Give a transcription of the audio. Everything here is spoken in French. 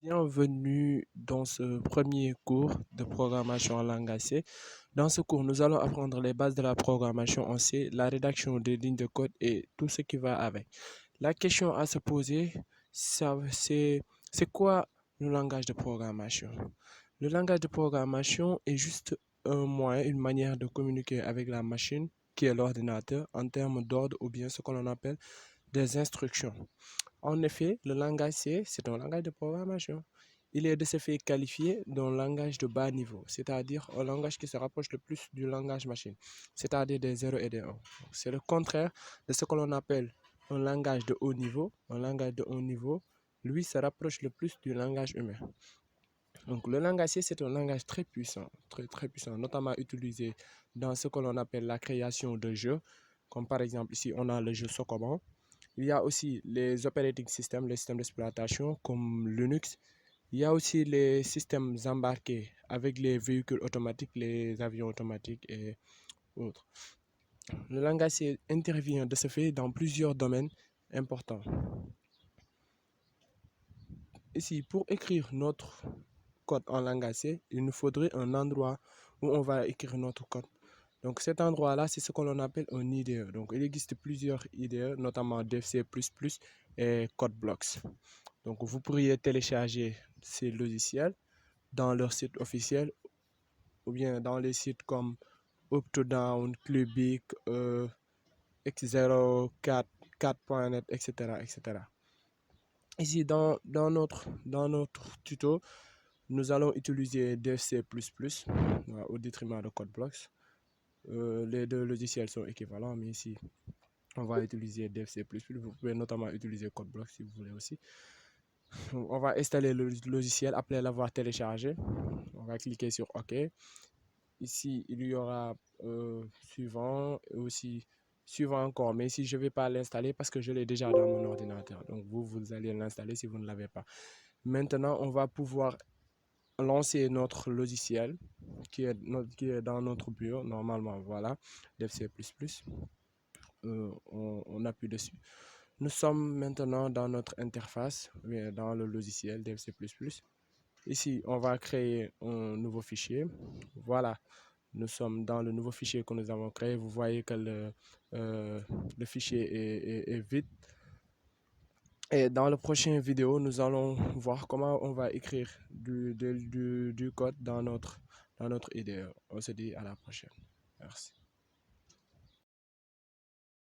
Bienvenue dans ce premier cours de programmation en langage C. Dans ce cours, nous allons apprendre les bases de la programmation en C, la rédaction des lignes de code et tout ce qui va avec. La question à se poser, c'est quoi le langage de programmation? Le langage de programmation est juste un moyen, une manière de communiquer avec la machine qui est l'ordinateur en termes d'ordre ou bien ce que l'on appelle des instructions. En effet, le langage C, c'est un langage de programmation. Il est de ce fait qualifié d'un langage de bas niveau, c'est-à-dire un langage qui se rapproche le plus du langage machine, c'est-à-dire des 0 et des 1. C'est le contraire de ce que l'on appelle un langage de haut niveau. Un langage de haut niveau, lui, se rapproche le plus du langage humain. Donc, le langage C, c'est un langage très puissant, très puissant, notamment utilisé dans ce que l'on appelle la création de jeux, comme par exemple ici, on a le jeu Sokoban. Il y a aussi les operating systems, les systèmes d'exploitation comme Linux. Il y a aussi les systèmes embarqués avec les véhicules automatiques, les avions automatiques et autres. Le langage C intervient de ce fait dans plusieurs domaines importants. Ici, pour écrire notre code en langage C, il nous faudrait un endroit où on va écrire notre code. Donc cet endroit-là, c'est ce que l'on appelle un IDE. Donc il existe plusieurs IDE, notamment DevC++ et CodeBlocks. Donc vous pourriez télécharger ces logiciels dans leur site officiel ou bien dans les sites comme UpToDown, Clubic, X0, 4, 4.net, etc., etc. Ici, dans notre tuto, nous allons utiliser DevC++ au détriment de CodeBlocks. Les deux logiciels sont équivalents, mais ici, on va utiliser DevC++. Vous pouvez notamment utiliser CodeBlocks si vous voulez aussi. On va installer le logiciel après l'avoir téléchargé. On va cliquer sur OK. Ici, il y aura suivant et aussi suivant encore. Mais ici, je ne vais pas l'installer parce que je l'ai déjà dans mon ordinateur. Donc, vous allez l'installer si vous ne l'avez pas. Maintenant, on va pouvoir lancer notre logiciel qui est dans notre bureau. Normalement, voilà, DevC++. On appuie dessus. Nous sommes maintenant dans notre interface, dans le logiciel DevC++. Ici, on va créer un nouveau fichier. Voilà, nous sommes dans le nouveau fichier que nous avons créé. Vous voyez que le fichier est vide. Et dans la prochaine vidéo, nous allons voir comment on va écrire du code dans notre IDE. On se dit à la prochaine. Merci.